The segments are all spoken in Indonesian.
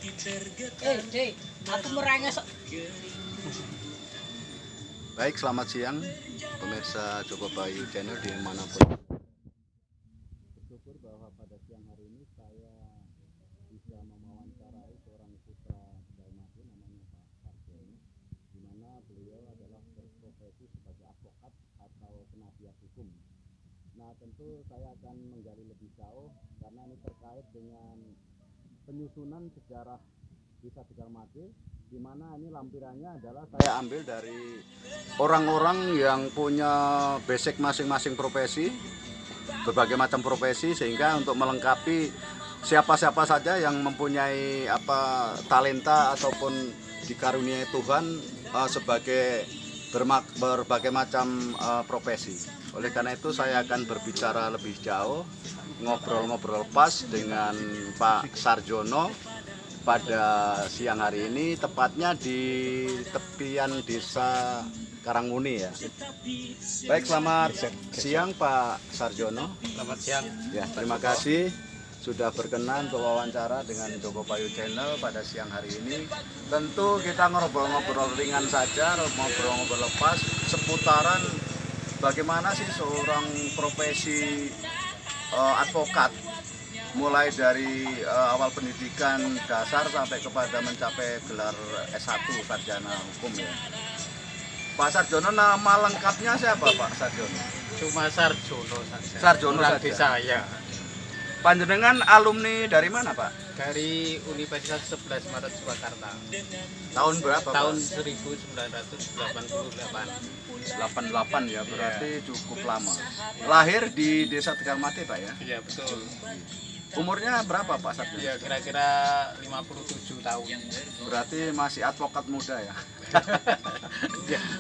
Aku merengek. Baik, selamat siang pemirsa Joko Bayu Channel dimanapun. Bersyukur bahwa pada siang hari ini saya bisa mewawancarai seorang putra Dalmati namanya Pak Sarjono, di mana beliau adalah berprofesi sebagai advokat atau penasihat hukum. Nah, tentu saya akan menggali lebih jauh karena ini terkait dengan penyusunan sejarah Desa Tegalmati, di mana ini lampirannya adalah saya ambil dari orang-orang yang punya basic masing-masing profesi, berbagai macam profesi, sehingga untuk melengkapi siapa-siapa saja yang mempunyai talenta ataupun dikaruniai Tuhan sebagai berbagai macam profesi. Oleh karena itu saya akan berbicara lebih jauh, ngobrol-ngobrol pas dengan Pak Sarjono pada siang hari ini, tepatnya di tepian Desa Karangmuni ya. Baik, selamat siang Pak Sarjono. Selamat siang. Ya, terima kasih sudah berkenan berwawancara dengan Joko Bayu Channel pada siang hari ini. Tentu kita ngobrol-ngobrol ringan saja, ngobrol-ngobrol lepas seputaran bagaimana sih seorang profesi advokat, mulai dari awal pendidikan dasar sampai kepada mencapai gelar S1 sarjana hukum ya. Pak Sarjono, nama lengkapnya siapa Pak Sarjono? Cuma Sarjono saja. Sarjono Orang saja. desa ya. Panjenengan alumni dari mana Pak? Dari Universitas 11 Maret Surakarta. Tahun berapa Tahun Pak? 1988. 88 ya, berarti cukup lama. Lahir di Desa Tegalmati Pak ya? Iya betul. Umurnya berapa Pak Sarjono? Ya kira-kira 57 tahun. Berarti masih advokat muda ya.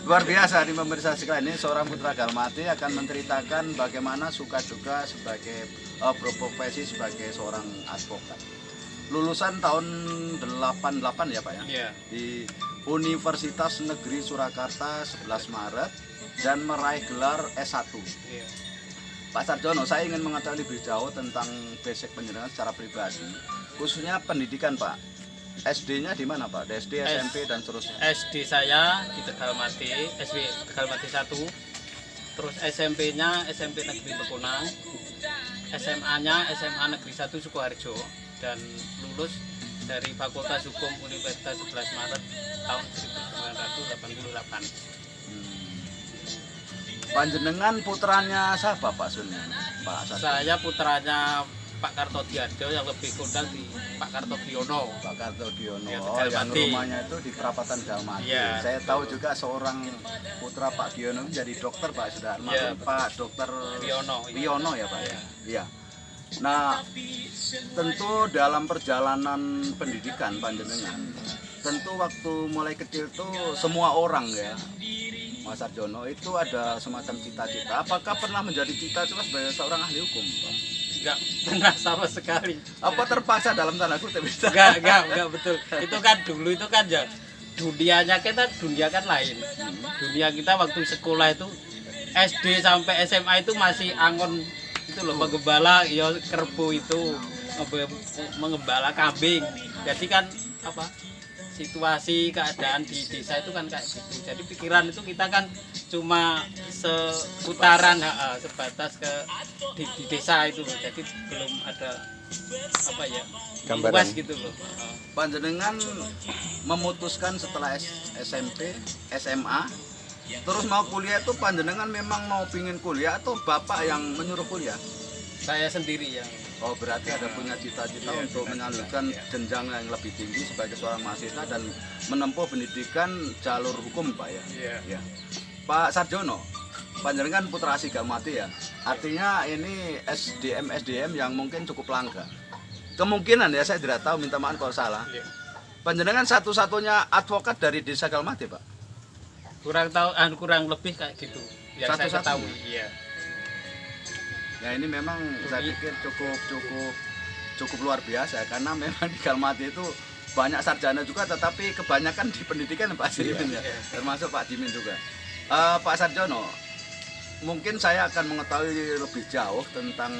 Luar biasa di pemirsa sekalian, ini seorang putra Dalmati akan menceritakan bagaimana suka duka sebagai berprofesi sebagai seorang advokat. Lulusan tahun 88 ya Pak ya? Iya. Di Universitas Negeri Surakarta 11 Maret dan meraih gelar S1. Iya. Pak Sarjono, saya ingin mengetahui lebih jauh tentang basic penjenengan secara pribadi, khususnya pendidikan Pak. SD-nya di mana Pak? SD, SMP dan seterusnya. SD saya di Tegalmati, SD Tegalmati 1. Terus SMP-nya SMP Negeri Bekunang. SMA-nya SMA Negeri 1 Sukoharjo, dan lulus dari Fakultas Hukum Universitas 11 Maret tahun 1988. Panjenengan putranya siapa Pak Sunnya? Pak Sarjono. Saya putranya Pak Kartodiarjo, yang lebih kondang di Pak Kartodiono. Pak Kartodiono, Ya, yang Tegalmati. rumahnya itu di Perapatan Dalmati. Ya, Saya tahu juga seorang putra Pak Giono jadi dokter Pak, sudah Ya, Pak Dokter Wiono. Wiono ya Pak. Ya. Iya. Nah, tentu dalam perjalanan pendidikan panjenengan, tentu waktu mulai kecil tuh semua orang ya, Mas Sarjono itu ada semacam cita-cita. Apakah pernah menjadi cita-cita sebagai seorang ahli hukum, Pak? Enggak pernah sama sekali. Apa terpaksa dalam tanda kutip? Enggak betul. Itu kan dulu itu kan ya dunianya kita, dunia kan lain. Dunia kita waktu sekolah itu SD sampai SMA itu masih angon itu loh, menggembala ya kerbau itu, mengembala kambing. Jadi kan apa? Situasi keadaan di desa itu kan kayak gitu. Jadi pikiran itu kita kan cuma seputaran sebatas ke di desa itu loh. Jadi belum ada apa ya, Gambaran. luas gitu loh. Panjenengan memutuskan setelah SMP, SMA, terus mau kuliah itu panjenengan memang mau pingin kuliah atau bapak yang menyuruh kuliah? Saya sendiri yang Oh, berarti ada punya cita-cita untuk melanjutkan jenjang yang lebih tinggi sebagai seorang mahasiswa dan menempuh pendidikan jalur hukum Pak ya? Iya. Ya. Pak Sarjono, panjenengan putra asli Dalmati ya? Artinya ini SDM yang mungkin cukup langka. Kemungkinan ya, saya tidak tahu, minta maaf kalau salah. Iya. Panjenengan satu-satunya advokat dari Desa Dalmati Pak? kurang tahu, kurang lebih kayak gitu yang saya Satu-satunya? ketahui. Iya. Ya, ini memang saya pikir cukup luar biasa, karena memang di Dalmati itu banyak sarjana juga, tetapi kebanyakan di pendidikan Pak Dimin ya, termasuk Pak Dimin juga. Pak Sarjono, mungkin saya akan mengetahui lebih jauh tentang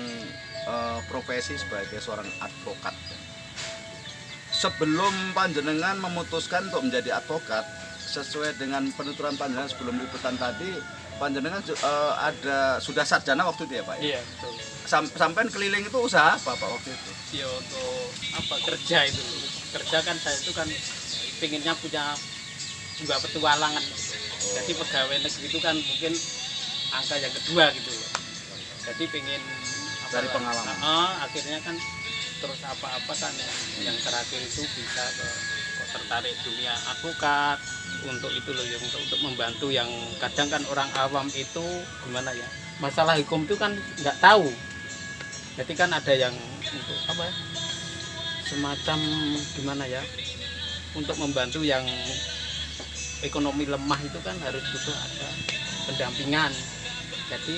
profesi sebagai seorang advokat. sebelum panjenengan memutuskan untuk menjadi advokat, sesuai dengan penuturan panjenengan sebelum liputan tadi, panjenengan sudah sarjana waktu itu ya Pak? Iya betul. Sampai keliling itu usaha apa Pak waktu itu? Ya untuk apa kerja itu, kerja kan saya itu kan pinginnya punya jiwa petualangan. Jadi pegawai negeri itu kan mungkin angka yang kedua gitu loh. Jadi pengen Dari pengalaman. Akhirnya kan terus apa-apa kan yang terakhir itu bisa kok tertarik dunia advokat untuk itu loh ya, untuk membantu yang kadang kan orang awam itu gimana ya, masalah hukum itu kan nggak tahu. Jadi kan ada yang untuk apa ya, semacam gimana ya, untuk membantu yang ekonomi lemah itu kan harus butuh ada pendampingan. Jadi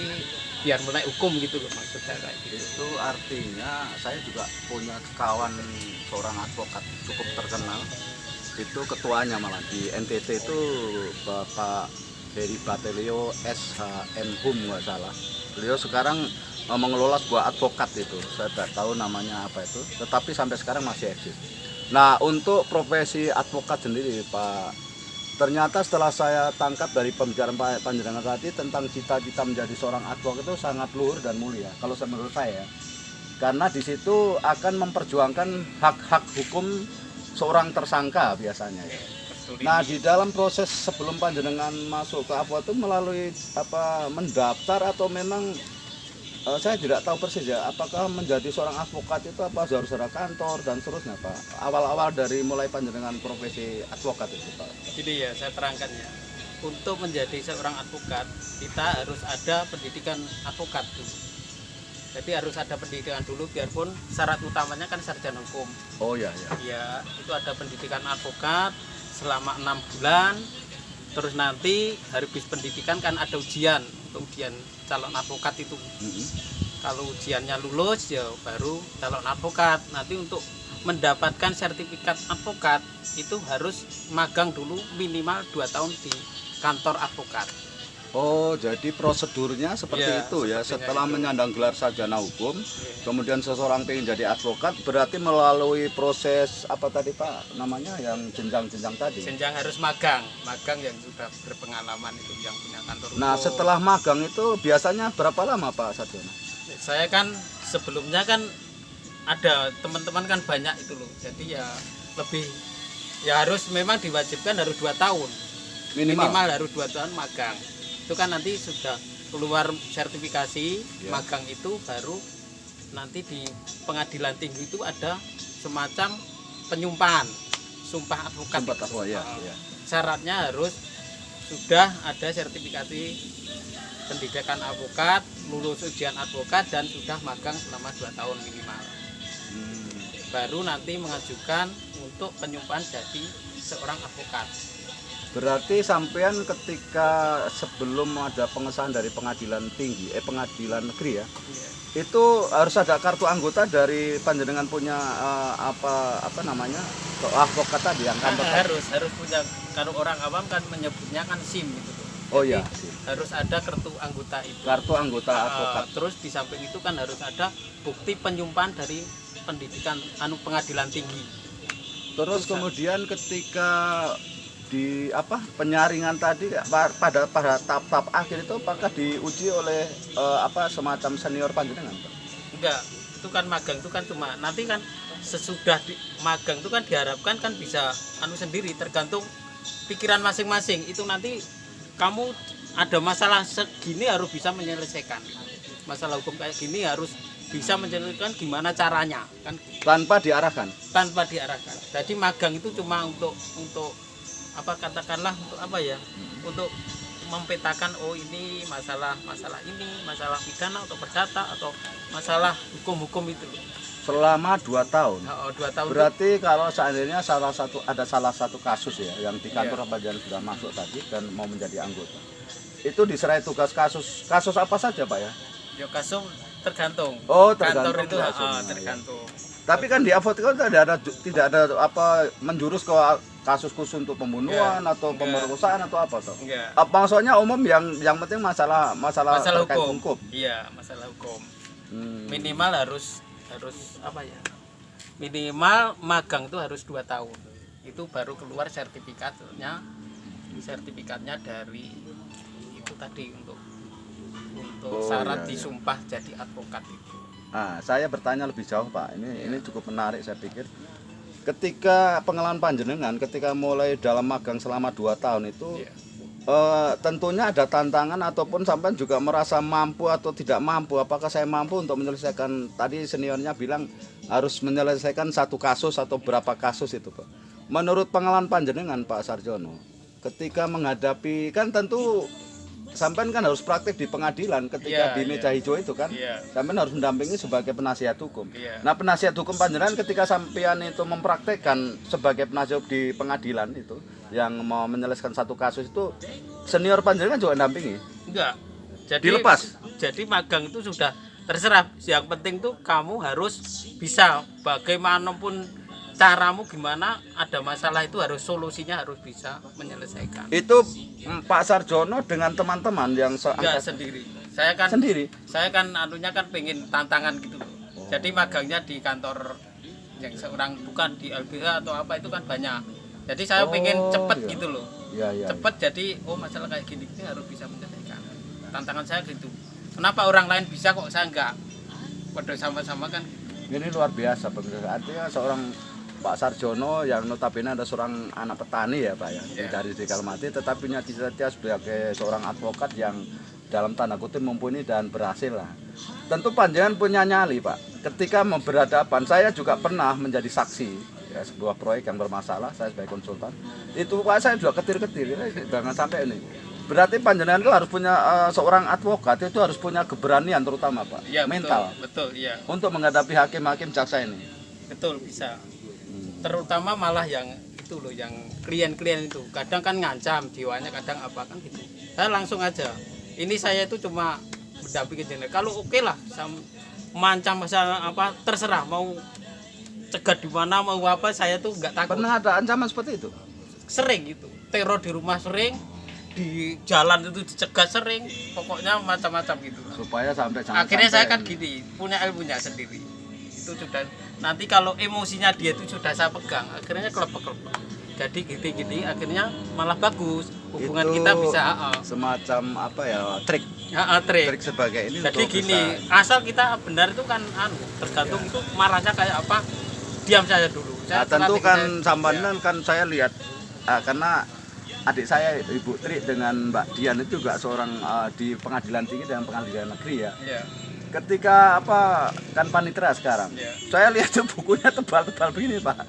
biar mulai hukum gitu loh maksudnya kayak gitu. Itu artinya saya juga punya kawan seorang advokat cukup terkenal, itu ketuanya malah di NTT itu Bapak Heri Batelio SHM Hum nggak salah. Beliau sekarang mengelola sebuah advokat itu, saya tidak tahu namanya apa itu, tetapi sampai sekarang masih eksis. Nah untuk profesi advokat sendiri Pak, ternyata setelah saya tangkap dari pembicaraan panjenengan tadi tentang cita-cita menjadi seorang advokat itu sangat luhur dan mulia kalau menurut saya, karena di situ akan memperjuangkan hak-hak hukum seorang tersangka biasanya ya. Nah di dalam proses sebelum panjenengan masuk ke advokat itu melalui apa, mendaftar atau memang saya tidak tahu persis ya, apakah menjadi seorang advokat itu apa harus ada kantor dan seterusnya Pak, awal-awal dari mulai panjenengan profesi advokat itu Pak? Jadi ya saya terangkan ya, untuk menjadi seorang advokat kita harus ada pendidikan advokat dulu. Jadi harus ada pendidikan dulu, biarpun syarat utamanya kan sarjana hukum. Oh ya ya. Ya itu ada pendidikan advokat selama 6 bulan. Terus nanti habis pendidikan kan ada ujian, untuk ujian calon advokat itu. Kalau ujiannya lulus ya baru calon advokat. Nanti untuk mendapatkan sertifikat advokat itu harus magang dulu minimal 2 tahun di kantor advokat. Oh jadi prosedurnya seperti Ya, itu ya, setelah itu. menyandang gelar sarjana hukum, Ya. kemudian seseorang ingin jadi advokat, berarti melalui proses apa tadi Pak namanya yang jenjang-jenjang tadi? Senjang harus magang yang sudah berpengalaman itu, yang punya kantor hukum. Nah setelah magang itu biasanya berapa lama Pak sarjana? Saya kan sebelumnya kan ada teman-teman kan banyak itu loh, jadi ya lebih ya harus memang diwajibkan harus 2 tahun minimal harus 2 tahun magang. Itu kan nanti sudah keluar sertifikasi magang itu baru nanti di pengadilan tinggi itu ada semacam penyumpahan, sumpah advokat. Ya. Syaratnya harus sudah ada sertifikasi pendidikan advokat, lulus ujian advokat dan sudah magang selama 2 tahun minimal. Baru nanti mengajukan untuk penyumpahan jadi seorang advokat. Berarti sampean ketika sebelum ada pengesahan dari pengadilan tinggi, pengadilan negeri ya, itu harus ada kartu anggota dari panjenengan punya apa namanya advokat tadi yang kantor tadi? harus punya. Kalau orang awam kan menyebutnya kan SIM gitu tuh. Oh iya. Harus ada kartu anggota itu. Kartu anggota advokat. Terus di samping itu kan harus ada bukti penyumpahan dari pendidikan pengadilan tinggi. Terus kemudian ketika di penyaringan tadi pada tahap akhir itu apakah diuji oleh semacam senior panjenengan Pak? Enggak, itu kan magang itu kan cuma nanti kan sesudah magang itu kan diharapkan kan bisa sendiri, tergantung pikiran masing-masing. Itu nanti kamu ada masalah segini harus bisa menyelesaikan, masalah hukum kayak gini harus bisa menyelesaikan, gimana caranya kan tanpa diarahkan. Jadi magang itu cuma untuk katakanlah untuk apa ya, untuk mempetakan ini masalah ini masalah pidana atau perdata atau masalah hukum itu Selama 2 tahun. 2 tahun. Berarti kalau seandainya ada salah satu kasus ya yang di kantor panjenengan sudah masuk tadi dan mau menjadi anggota, itu diserai tugas kasus apa saja Pak ya? Ya kasus tergantung. Tergantung kantor itu kasusnya, tergantung. Tapi kan di advokat tidak ada menjurus ke kasus khusus untuk pembunuhan atau pemerkosaan atau apa toh? Enggak. Maksudnya umum yang penting masalah terkait hukum. Iya, masalah hukum. Minimal harus apa ya? minimal magang itu harus 2 tahun. Itu baru keluar sertifikatnya dari itu tadi untuk syarat iya. disumpah jadi advokat itu. Nah, saya bertanya lebih jauh Pak. Ini cukup menarik saya pikir. Ketika pengalaman panjenengan, ketika mulai dalam magang selama 2 tahun itu, Iya. tentunya ada tantangan ataupun sampai juga merasa mampu atau tidak mampu. Apakah saya mampu untuk menyelesaikan, tadi seniornya bilang harus menyelesaikan 1 kasus atau berapa kasus itu Pak. Menurut pengalaman panjenengan Pak Sarjono, ketika menghadapi, kan tentu sampean kan harus praktik di pengadilan ketika Iya, di meja hijau itu kan. Iya. Sampean harus mendampingi sebagai penasihat hukum. Iya. Nah, penasihat hukum panjenengan ketika sampean itu mempraktekkan sebagai penasihat di pengadilan itu yang mau menyelesaikan 1 kasus itu, senior panjenengan juga mendampingi. Enggak. Jadi Dilepas? Jadi magang itu sudah terserah. Yang penting tuh kamu harus bisa bagaimanapun caramu, gimana ada masalah itu harus solusinya harus bisa menyelesaikan. Itu Pak Sarjono dengan teman-teman yang Enggak sendiri. Saya kan sendiri. Saya kan anunya kan pengen tantangan gitu loh. Jadi magangnya di kantor yang seorang, bukan di LBH atau apa, itu kan banyak. Jadi saya pengen cepet iya. gitu loh. Iya. Cepet, jadi masalah kayak gini ini harus bisa menyelesaikan. Tantangan saya gitu. Kenapa orang lain bisa kok saya enggak? Padahal sama-sama kan. Ini luar biasa pemirsa. Artinya seorang Pak Sarjono yang notabene ada seorang anak petani ya Pak ya, dari Kalmati, tetapi punya cita-cita sebagai seorang advokat yang dalam tanda kutip mumpuni dan berhasil lah. Tentu panjenengan punya nyali Pak. Ketika berhadapan, saya juga pernah menjadi saksi ya, sebuah proyek yang bermasalah, saya sebagai konsultan. Itu Pak, saya juga ketir-ketir, jangan sampai ini. Berarti panjenengan itu harus punya, seorang advokat itu harus punya keberanian terutama Pak, Ya, mental. Betul, iya. Untuk menghadapi hakim-hakim jaksa ini. Betul, bisa. Terutama malah yang itu loh, yang klien-klien itu kadang kan ngancam jiwanya, kadang apa kan gitu. Saya langsung aja, ini saya itu cuma mendampingi jenderal. Kalau oke lah, mancam masalah apa terserah, mau cegat di mana mau apa, saya tuh nggak takut. Pernah ada ancaman seperti itu? Sering itu, teror di rumah sering, di jalan itu dicegat sering, pokoknya macam-macam gitu. Supaya jangan Akhirnya sampai saya kan gini, punya ilmunya sendiri. Itu sudah, nanti kalau emosinya dia itu sudah saya pegang, akhirnya kelepek-kelepek. Jadi gini-gini akhirnya malah bagus. Hubungan itu kita bisa semacam apa ya, trik trik. sebagai ini. Jadi untuk gini, bisa, asal kita benar itu kan tergantung itu marahnya kayak apa. Diam saja dulu. nah, tentu kan sampean kan saya lihat, karena adik saya Ibu Tri dengan Mbak Dian itu juga seorang di pengadilan tinggi dan pengadilan negeri ya. Iya. Ketika kan panitera sekarang, Iya. saya lihat tuh bukunya tebal-tebal begini Pak.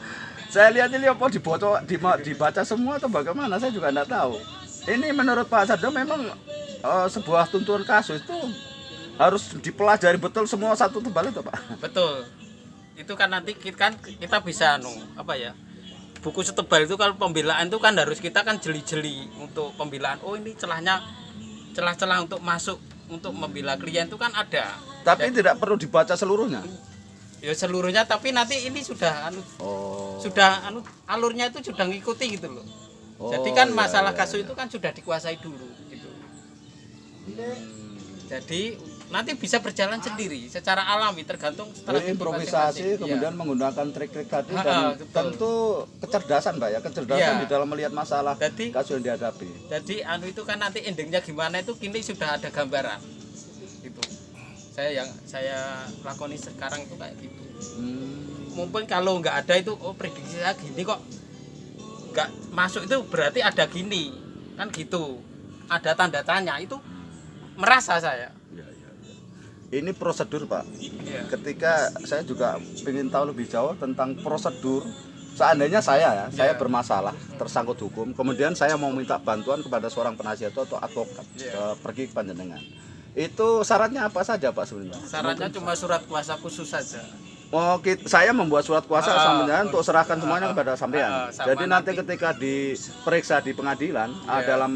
Saya lihat ini apa dibaca semua atau bagaimana, saya juga tidak tahu. Ini menurut Pak Sarjono memang sebuah tuntutan kasus itu harus dipelajari betul semua satu tebal itu Pak. Betul. Itu kan nanti kita bisa apa ya? Buku setebal itu kalau pembelaan itu kan harus kita kan jeli-jeli untuk pembelaan. Oh, ini celah-celah untuk masuk untuk membela klien itu kan ada. Tapi tidak perlu dibaca seluruhnya. Ya seluruhnya, tapi nanti ini sudah alurnya itu sudah ngikuti gitu loh. Jadi kan masalah kasus itu kan sudah dikuasai dulu gitu. Jadi nanti bisa berjalan sendiri secara alami, tergantung Jadi improvisasi kemudian menggunakan trik-trik tadi dan tentu kecerdasan Mbak ya, kecerdasan di dalam melihat masalah kasus yang dihadapi. Jadi itu kan nanti endingnya gimana itu kini sudah ada gambaran gitu. Saya lakoni sekarang itu kayak gitu. Mumpung kalau nggak ada itu, prediksi saya gini kok nggak masuk, itu berarti ada gini kan gitu, ada tanda tanya, itu merasa saya. Ini prosedur Pak. Ya. Ketika saya juga ingin tahu lebih jauh tentang prosedur, seandainya saya bermasalah tersangkut hukum, kemudian saya mau minta bantuan kepada seorang penasihat atau advokat, pergi ke panjenengan, itu syaratnya apa saja Pak sebenarnya? Syaratnya cuma surat kuasa khusus saja. Saya membuat surat kuasa sampean untuk serahkan semuanya kepada sampean. Jadi nanti ketika diperiksa di pengadilan, dalam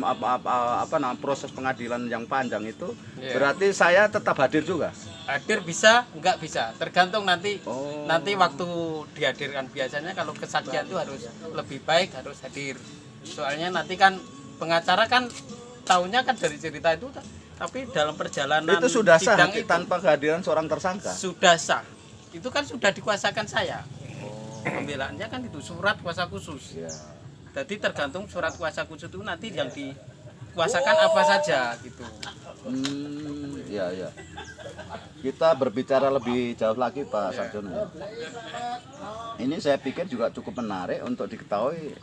proses pengadilan yang panjang itu, berarti saya tetap hadir juga. Hadir bisa, enggak bisa, tergantung nanti waktu dihadirkan. Biasanya kalau kesaksian itu harus lebih baik, harus hadir. Soalnya nanti kan pengacara kan tahunya kan dari cerita itu, tapi dalam perjalanan itu sudah sah sidang itu, tanpa kehadiran seorang tersangka. sudah sah. Itu kan sudah dikuasakan saya. pembelaannya kan itu surat kuasa khusus. Ya. Jadi tergantung surat kuasa khusus itu nanti yang dikuasakan apa saja gitu. Ya ya. Kita berbicara lebih jauh lagi Pak Sarjono. Ini saya pikir juga cukup menarik untuk diketahui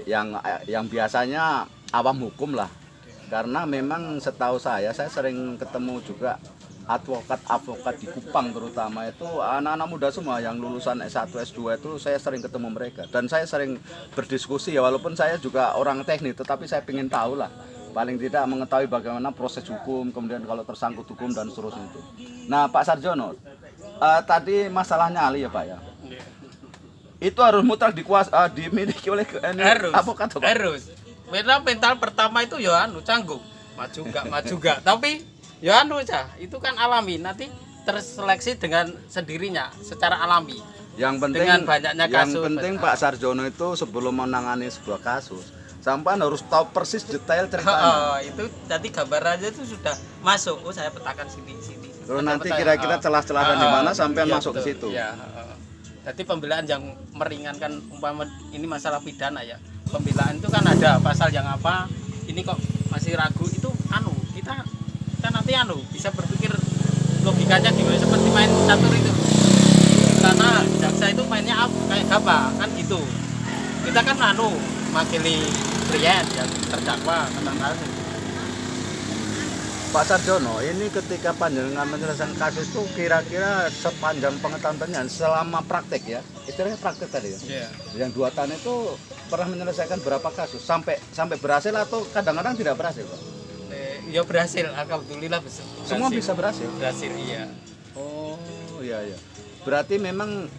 yang biasanya awam hukum lah. Karena memang setahu saya sering ketemu juga advokat di Kupang terutama itu anak-anak muda semua yang lulusan S1, S2 itu saya sering ketemu mereka dan saya sering berdiskusi ya, walaupun saya juga orang teknik tetapi saya ingin tahu lah paling tidak mengetahui bagaimana proses hukum, kemudian kalau tersangkut hukum dan seterusnya itu. Nah Pak Sarjono, tadi masalah nyali ya Pak ya, itu harus mutlak dimiliki oleh advokat Pak? Harus. Mental pertama itu ya canggung, maju gak, tapi ya itu kan alami, nanti terseleksi dengan sendirinya secara alami. Yang penting dengan banyaknya kasus. Yang penting Pak Sarjono itu sebelum menangani sebuah kasus, sampai harus tahu persis detail ceritanya. Itu tadi gambar aja itu sudah masuk. Oh saya petakan sini. Terus nanti kira-kira celah-celah di mana sampai iya, masuk betul. ke situ. Ya, jadi pembelaan yang meringankan umpama ini masalah pidana ya. Pembelaan itu kan ada pasal yang apa? Ini kok masih ragu itu kita nanti bisa berpikir logikanya gimana seperti main catur itu. Karena jaksa itu mainnya kayak apa kan gitu. Kita kan makili klien yang terdakwa kena kasus. Pak Sarjono, ini ketika panjenengan menyelesaikan kasus itu kira-kira sepanjang pengetahuan selama praktek ya, istilahnya praktek tadi ya. Yeah. Yang 2 tahun itu pernah menyelesaikan berapa kasus? Sampai berhasil atau kadang-kadang tidak berhasil, Pak? Ya berhasil, alhamdulillah berhasil. Semua bisa berhasil? Berhasil, iya. Oh, iya. Berarti memang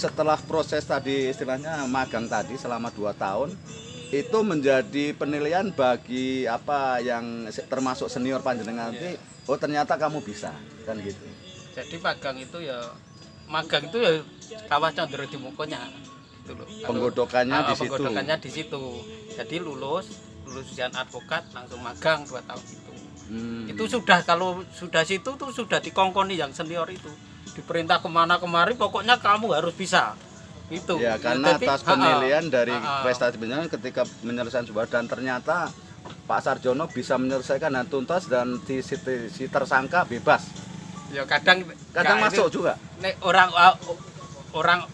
setelah proses tadi istilahnya magang tadi selama 2 tahun, itu menjadi penilaian bagi apa yang termasuk senior panjenengan nanti. Oh ternyata kamu bisa kan gitu. Jadi magang itu ya kawas condro di mukanya itu loh. Penggodokannya di situ. Penggodokannya di situ. Jadi lulus ujian advokat langsung magang 2 tahun itu. Itu sudah kalau sudah situ tuh sudah dikongkoni yang senior itu. Diperintah kemana kemari pokoknya kamu harus bisa. Itu ya karena atas penilaian dari prestasi penyidikan ketika menyelesaikan sebuah dan ternyata Pak Sarjono bisa menyelesaikan dan tuntas dan si tersangka bebas ya kadang masuk juga orang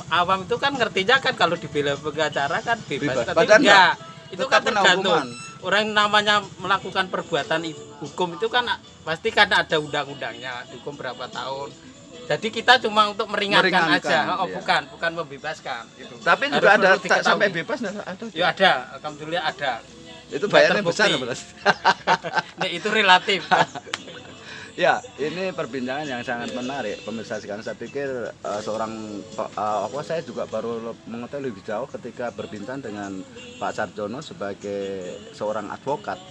awam itu kan ngertinya kan kalau dibela pengacara kan bebas. Tapi enggak itu kan tergantung orang namanya melakukan perbuatan hukum itu kan pasti kan ada undang-undangnya hukum berapa tahun. Jadi kita cuma untuk meringankan aja, iya. bukan membebaskan. Gitu. Tapi juga ada sampai bebas ada. Ya ada, alhamdulillah ada. Itu bayarnya besar berarti. Nah, itu relatif. Ya, ini perbincangan yang sangat menarik pemirsa sekalian. Saya pikir saya juga baru mengetahui lebih jauh ketika berbincang dengan Pak Sarjono sebagai seorang advokat.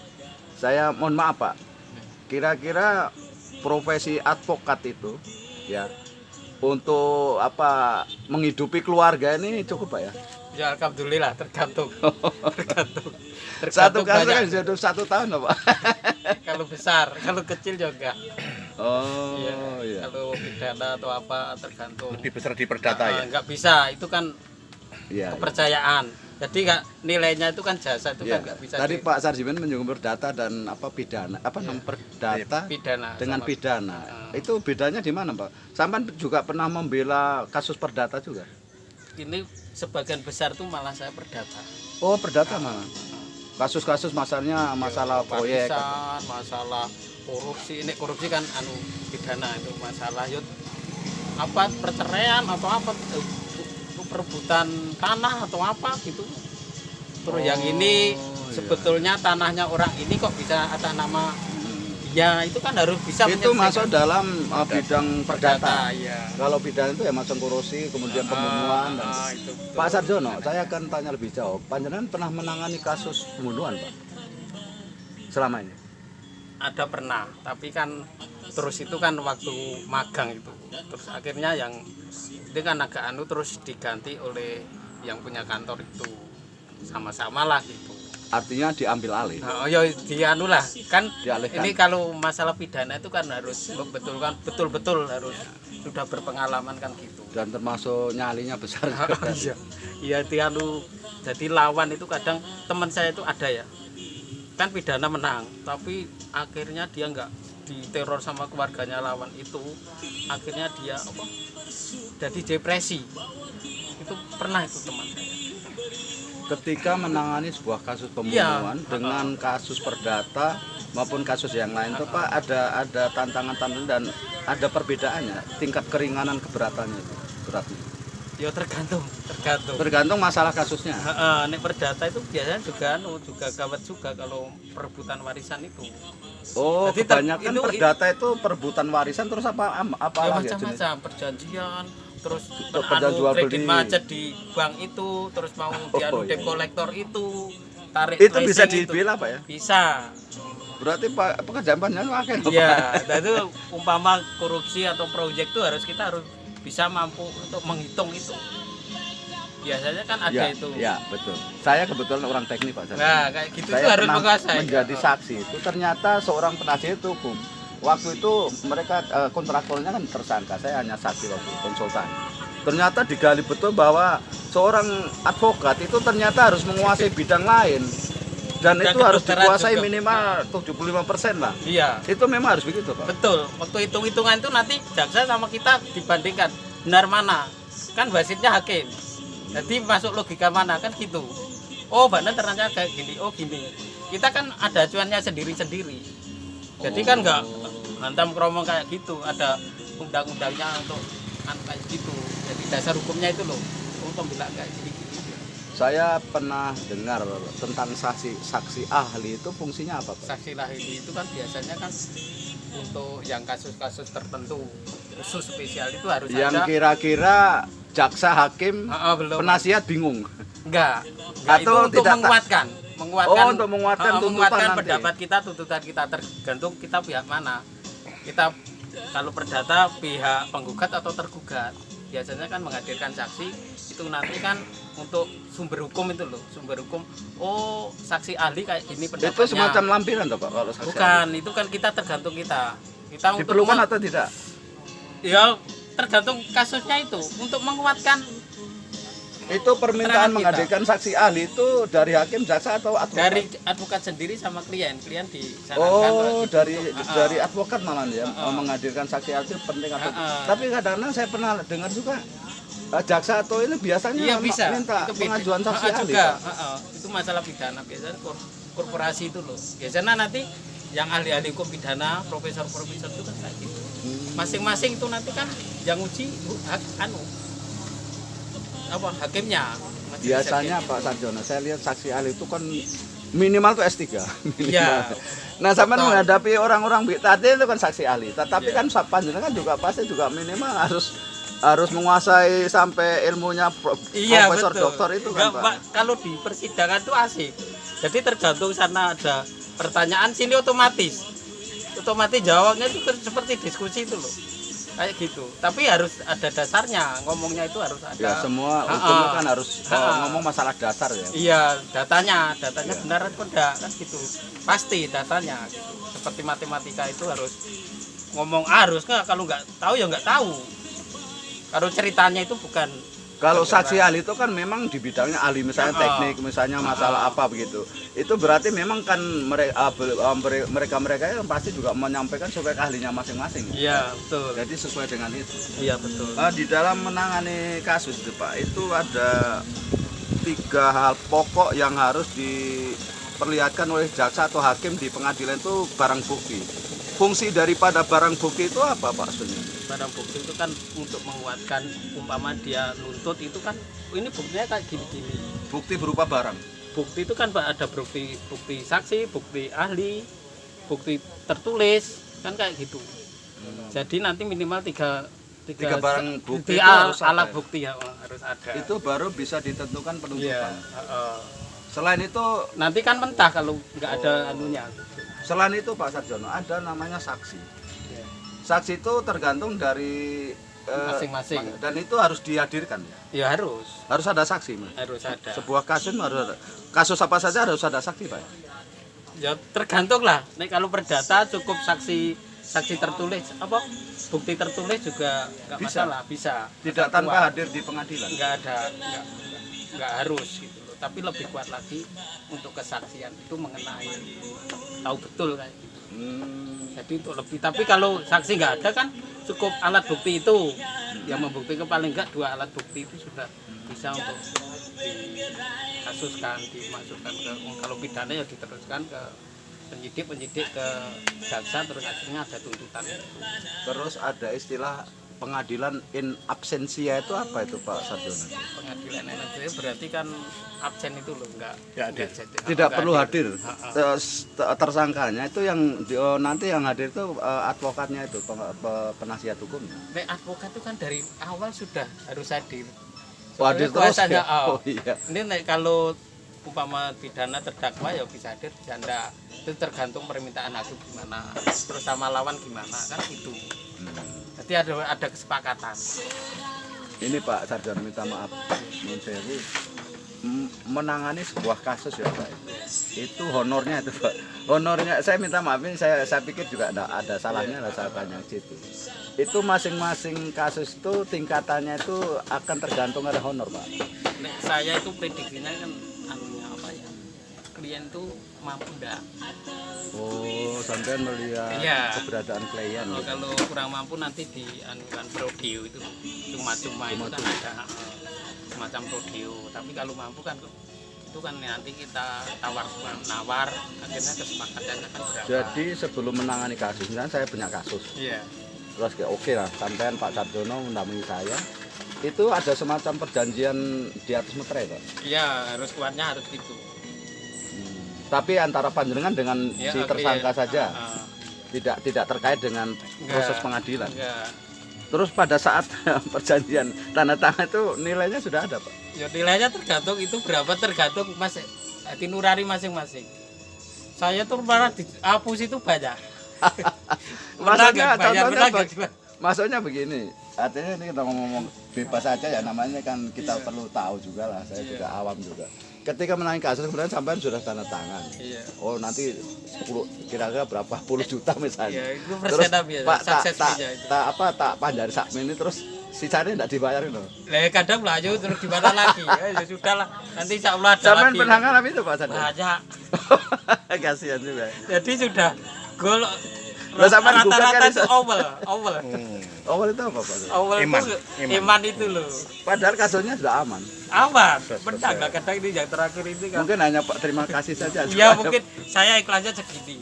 Saya mohon maaf Pak, kira-kira profesi advokat itu ya untuk menghidupi keluarga ini cukup Pak ya? Ya alhamdulillah tergantung. Satu kasus kan bisa 1 tahun Pak. Kalau besar, kalau kecil juga. Oh iya. Kalau pidana atau apa tergantung. Lebih besar di perdata ya? Enggak bisa, itu kan kepercayaan. Jadi nilainya itu kan jasa itu kan enggak bisa. Tadi Pak Sarjiman menyinggung perdata dan pidana, perdata dengan pidana. Itu bedanya di mana Pak? Sampai juga pernah membela kasus perdata juga? Ini sebagian besar tuh malah saya perdata. Oh perdata malah? Kasus-kasus masalah proyek, masalah korupsi. Ini korupsi kan pidana itu masalah perceraian atau perebutan tanah atau apa gitu. Terus yang ini sebetulnya tanahnya orang ini kok bisa atas nama ya itu kan harus bisa itu masuk dalam bidang perdata. Ya. Kalau pidana itu ya masuk korupsi kemudian pembunuhan dan itu, Pak Sarjono, saya akan tanya lebih jauh. Panjenengan pernah menangani kasus pembunuhan Pak? Selama ini? Ada pernah, tapi kan terus itu kan waktu magang itu. Terus akhirnya yang itu kan agak terus diganti oleh yang punya kantor itu. Sama-sama lah gitu. Artinya diambil alih. Ya lah kan dialihkan. Ini kalau masalah pidana itu kan harus betul-betul harus sudah berpengalaman kan gitu. dan termasuk nyalinya besar juga. Kan? Iya. Iya tialu. Jadi lawan itu kadang teman saya itu ada ya. Kan pidana menang, tapi akhirnya dia nggak diteror sama keluarganya lawan itu. Akhirnya dia apa? Jadi depresi. Itu pernah itu teman saya. Ketika menangani sebuah kasus pembunuhan dengan kasus perdata maupun kasus yang lain itu Pak ada tantangan-tantangan dan ada perbedaannya tingkat keringanan keberatannya itu beratnya. Ya tergantung Masalah kasusnya. Nek perdata itu biasanya juga gawat juga kalau perebutan warisan itu. Oh, Jadi kebanyakan perdata itu perebutan warisan terus apa ya lagi macam-macam perjanjian terus jual kredit beli macet di bank itu terus mau dianu debt collector itu tarik itu bisa tracing itu. dibela Pak ya? Bisa. Berarti Pak pekerjaan panjang akeh. Iya, nah itu umpama korupsi atau proyek itu kita harus bisa mampu untuk menghitung itu. Biasanya kan ada itu. Ya, betul. Saya kebetulan orang teknik Pak. Nah, kayak gitu Saya tuh harus pernah menguasai. menjadi saksi itu ternyata seorang penasihat hukum. Waktu itu mereka kontraktornya kan tersangka, saya hanya saksi waktu konsultan. Ternyata digali betul bahwa seorang advokat itu ternyata harus menguasai bidang lain. Dan itu harus dikuasai juga. minimal 75% lah. Iya. Itu memang harus begitu Pak. Betul. Waktu hitung-hitungan itu nanti jaksa sama kita dibandingkan benar mana. Kan wasitnya hakim. Jadi masuk logika mana kan gitu. Oh, benar ternyata kayak gini. Oh, gini. Kita kan ada acuannya sendiri-sendiri. Jadi kan nggak hantam kromong kayak gitu. Ada undang-undangnya untuk kayak gitu. Jadi dasar hukumnya itu loh. Untuk pembelaan kayak gini. Saya pernah dengar tentang saksi ahli itu fungsinya apa Pak? Saksi ahli itu kan biasanya kan untuk yang kasus-kasus tertentu khusus spesial itu harus Yang ada. kira-kira jaksa hakim Belum. penasihat bingung. Enggak Atau itu untuk tidak menguatkan untuk menguatkan pendapat kita, tuntutan kita tergantung kita pihak mana. Kita kalau perdata pihak penggugat atau tergugat. Biasanya kan menghadirkan saksi itu nanti kan untuk sumber hukum itu loh, sumber hukum. Oh, saksi ahli kayak gini pendapatnya. Itu semacam lampiran toh Pak kalau saksi Bukan, ahli? itu kan kita tergantung kita. Kita Diperlukan untuk atau tidak? ya tergantung kasusnya itu untuk menguatkan. Itu permintaan menghadirkan saksi ahli itu dari hakim, jaksa atau advokat? Dari advokat sendiri sama klien disarankan. Oh, dari advokat malah ya menghadirkan saksi ahli itu penting atau tapi kadang-kadang saya pernah dengar juga jaksa atau ini biasanya bisa. minta Itu pengajuan saksi ahli. Juga. Itu masalah pidana biasanya korporasi itu loh. Biasanya nanti yang ahli-ahli hukum pidana, profesor-profesor itu kan kayak gitu. Masing-masing itu nanti kan yang uji hakimnya. Biasanya Pak Sarjono, saya lihat saksi ahli itu kan minimal tuh S3. Iya. Nah, sampai menghadapi orang-orang tadi itu kan saksi ahli. Tetapi kan panjenengan kan juga pasti juga minimal harus menguasai sampai ilmunya profesor betul. doktor itu kan Pak. Kalau di persidangan itu asik. Jadi tergantung sana ada pertanyaan sini otomatis jawabnya itu seperti diskusi itu loh. Kayak gitu, tapi harus ada dasarnya, ngomongnya itu harus ada. Ya semua hukum kan harus ngomong masalah dasar ya. Iya, datanya benar atau enggak kan gitu, pasti datanya. Gitu. Seperti matematika itu harus ngomong harus nggak, kalau nggak tahu ya nggak tahu. Kalau ceritanya itu bukan. Kalau saksi ahli itu kan memang di bidangnya ahli, misalnya teknik, misalnya masalah apa begitu. Itu berarti memang kan mereka yang pasti juga menyampaikan sesuai ahlinya masing-masing. Iya, betul. Jadi sesuai dengan itu. Iya, betul. Di dalam menangani kasus itu Pak, itu ada 3 hal pokok yang harus diperlihatkan oleh jaksa atau hakim di pengadilan itu barang bukti. Fungsi daripada barang bukti itu apa Pak sebenarnya? Barang bukti itu kan untuk menguatkan, umpama dia nuntut itu kan ini buktinya kayak gini-gini. Bukti berupa barang. Bukti itu kan Pak ada bukti saksi, bukti ahli, bukti tertulis kan kayak gitu. Jadi nanti minimal tiga barang bukti itu harus alat ada. Bukti ya harus ada. Itu baru bisa ditentukan penuntutan. Iya, Selain itu nanti kan mentah kalau nggak ada anunya. Selain itu Pak Sarjono ada namanya saksi. Saksi itu tergantung dari masing-masing. Dan itu harus dihadirkan ya. Ya harus. Harus ada saksi Mas. Harus ada. Sebuah kasus harus ada. Kasus apa saja harus ada saksi Pak. Ya tergantung lah. Nek kalau perdata cukup saksi saksi tertulis apa bukti tertulis juga nggak Bisa. masalah, bisa. Tidak Asal tanpa kuat. hadir di pengadilan. Nggak harus gitu loh. Tapi lebih kuat lagi untuk kesaksian itu mengenai tahu betul kayak gitu. Jadi itu lebih. Tapi kalau saksi nggak ada kan cukup alat bukti itu yang membuktikan, paling nggak 2 alat bukti itu sudah bisa untuk dikasuskan, dimasukkan ke, kalau pidana ya diteruskan ke penyidik ke jaksa, terus akhirnya ada tuntutan. Terus ada istilah pengadilan in absentia itu apa itu Pak Sarjono? Pengadilan itu berarti kan absen itu loh, nggak Tidak nggak perlu hadir. Ha-ha. Tersangkanya itu yang nanti yang hadir itu advokatnya itu penasihat hukum. Nek advokat itu kan dari awal sudah harus hadir. Hadir terus Kuasanya, ya? Oh iya. Ini nek kalau umpama pidana terdakwa ya bisa hadir, bisa enggak. Itu tergantung permintaan hakim gimana, terus sama lawan gimana kan itu. Jadi ada kesepakatan. Ini Pak Sarjono minta maaf, Nun Sewu, menangani sebuah kasus ya Pak. Itu honornya itu Pak. Honornya saya minta maaf ini saya pikir juga ada salahnya lah saya tanya situ. Itu masing-masing kasus itu tingkatannya itu akan tergantung ada honor Pak. Nek saya itu prediksinya kan anunya apa ya? Klien tuh mampu enggak? Oh, sampai melihat Iya. keberadaan klien. Kalau kurang mampu nanti dianukan prodeo itu cuma-cuma itu kan ada semacam prodeo. Tapi kalau mampu kan itu kan nanti kita nawar akhirnya kesepakatannya kan berapa. Jadi sebelum menangani kasus, misalnya saya punya kasus, Iya. terus kayak oke lah, sampean Pak Sarjono mendampingi saya, itu ada semacam perjanjian di atas meterai Pak. Iya, harus kuatnya harus gitu. Tapi antara panjenengan dengan Ya, si oke, tersangka ya. saja, tidak terkait dengan proses Enggak. pengadilan. Enggak. Terus pada saat perjanjian tanda tangan itu nilainya sudah ada Pak. Ya nilainya tergantung itu berapa, tergantung Mas hati nurani masing-masing. Saya tuh malah dihapus itu banyak. Maksudnya Banyak, contohnya banyak. maksudnya begini, artinya ini kita ngomong bebas saja ya, namanya kan kita perlu tahu juga lah, saya juga awam juga. Ketika menangani kasus kemudian sampai sudah tanda tangan. Iya. Oh nanti 10 kira-kira berapa puluh juta misalnya. Iya, itu Terus persenan biasa, Pak sukses aja itu. tak panjari sak ini terus sisanya tidak dibayarin loh. Lah kadang melayu terus gimana lagi? Ya sudah lah, nanti insya Allah ada Sampai lagi. pernah ngalami itu Pak Sarjono? Banyak. Kasihan juga. Jadi sudah gol Lah, sampean gugat kan rata-rata bisa. itu awal. Awal itu apa Pak? Awal itu iman itu loh. Padahal kasusnya sudah aman. Aman, menang lah kadang ini yang terakhir ini kan. Mungkin hanya Pak terima kasih saja. Iya mungkin saya ikhlasnya segini.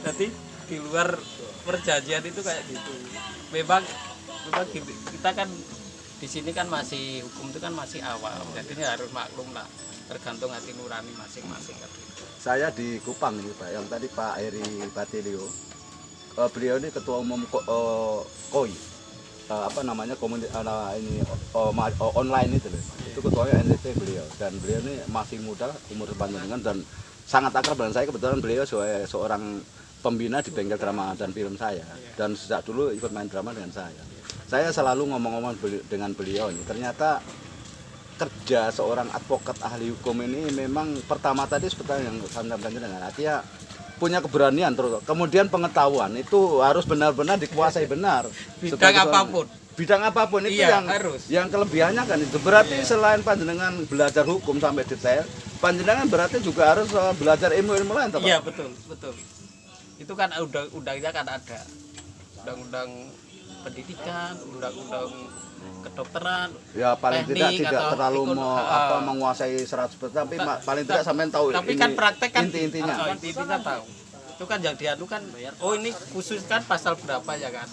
Jadi di luar perjanjian itu kayak gitu. Memang gini, kita kan di sini kan masih hukum itu kan masih awal. Jadi ini harus maklum lah. Tergantung hati nurani masing-masing kan. Saya di Kupang ini Pak, yang tadi Pak Heri Batilio. Beliau ini ketua umum KOI. Apa namanya online itu loh. Itu ketuanya NTT beliau, dan beliau ini masih muda, umur sepanjang dan sangat akrab dengan saya. Kebetulan beliau seorang pembina di bengkel drama dan film saya, dan sejak dulu ikut main drama dengan saya. Saya selalu ngomong-ngomong dengan beliau ini, ternyata kerja seorang advokat ahli hukum ini memang pertama tadi seperti yang saya sampaikan dengan artinya punya keberanian, terus kemudian pengetahuan itu harus benar-benar dikuasai benar. Bidang Sebagai apapun. Bidang apapun itu Iya, yang harus. yang kelebihannya kan itu berarti selain panjenengan belajar hukum sampai detail, panjenengan berarti juga harus belajar ilmu-ilmu lain toh, Pak? Iya betul. Itu kan undang-undangnya kan ada. Undang-undang pendidikan, undang-undang kedokteran. Ya paling teknik, tidak atau terlalu ikut, menguasai 100%, tapi paling tidak sampai tahu tapi ini kan praktek kan inti-intinya. intinya tahu. Itu kan yang diadu kan oh ini khusus kan pasal berapa ya kan.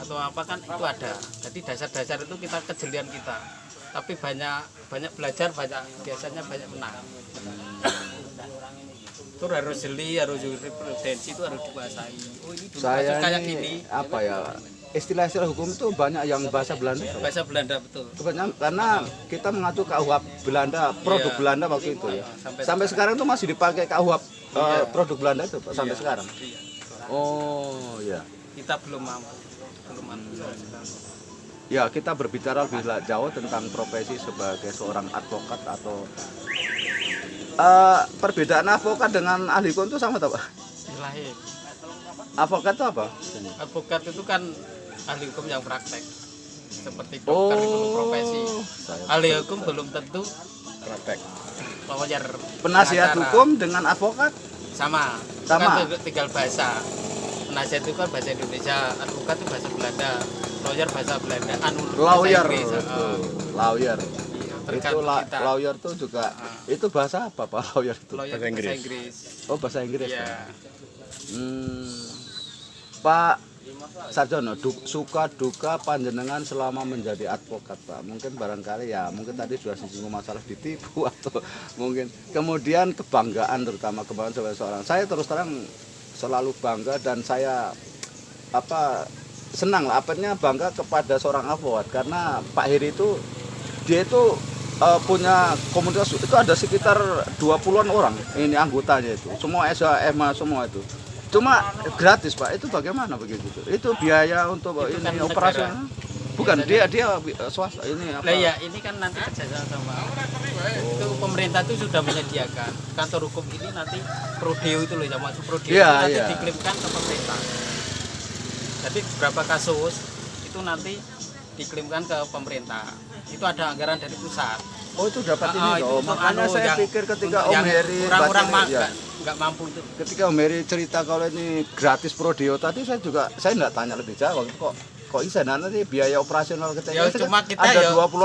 Atau apa kan itu ada. Jadi dasar-dasar itu kita kejelian kita. Tapi banyak belajar, biasanya banyak menang. Itu harus jeli, harus jurisprudensi itu harus dikuasai. Oh ini dulu Saya kasus kayak ini gini. apa ya, istilah-istilah hukum itu banyak yang bahasa Belanda. Bahasa Belanda betul. Kebanyakan karena kita mengacu KUHP Belanda, produk Iya. Belanda waktu itu ya. Sampai Sampai sekarang tuh masih dipakai KUHP produk Belanda itu Pak, sampai Iya. sekarang. Iya. Oh ya. Kita belum mampu. Ya, kita berbicara lebih jauh tentang profesi sebagai seorang advokat atau perbedaan advokat dengan ahli hukum itu sama tak Pak? Lahir. Advokat itu apa? Advokat itu kan ahli hukum yang praktek. Seperti dokter itu profesi. Ahli hukum belum tentu Praktek. lawyer. Penasihat pengacara. hukum dengan advokat Sama. Sama? Kan tinggal bahasa. Penasihat itu kan bahasa Indonesia, advokat itu bahasa Belanda, lawyer bahasa Belanda, bahasa lawyer. Inggris. Lawyer. Iya, Itu tergantung kita. lawyer tuh juga itu bahasa apa Pak lawyer itu? Lawyer Bahasa bahasa Inggris. Inggris. Oh, bahasa Inggris. Iya. Pak. Pak Sarjono, suka duka panjenengan selama menjadi advokat Pak. Mungkin barangkali ya, mungkin tadi sudah disinggung masalah ditipu atau mungkin kemudian kebanggaan, terutama kebanggaan sebagai seorang. Saya terus terang selalu bangga dan saya senang lah, bangga kepada seorang advokat karena Pak Heri itu dia itu punya komunitas itu ada sekitar 20-an orang ini anggotanya itu semua SMA semua itu cuma gratis Pak. Itu bagaimana begitu? Itu biaya untuk Itu ini kan operasi negara. bukan dia swasta ini apa? Lah ya, ini kan nanti kerjasama sama. Itu pemerintah itu sudah menyediakan kantor hukum ini nanti prodeo itu loh, yang masuk prodeo Iya, itu nanti iya. diklaimkan ke pemerintah. Jadi beberapa kasus itu nanti diklaimkan ke pemerintah. Itu ada anggaran dari pusat. Oh itu dapat ini itu loh. untuk Makanya saya yang- pikir ketika untuk Om yang Heri orang-orang baca- ya. nggak mampu itu. Ketika Om Heri cerita kalau ini gratis prodeo tadi saya nggak tanya lebih jauh kok bisa nanti biaya operasional kita Ya, itu kan cuma kita ada ya 20-an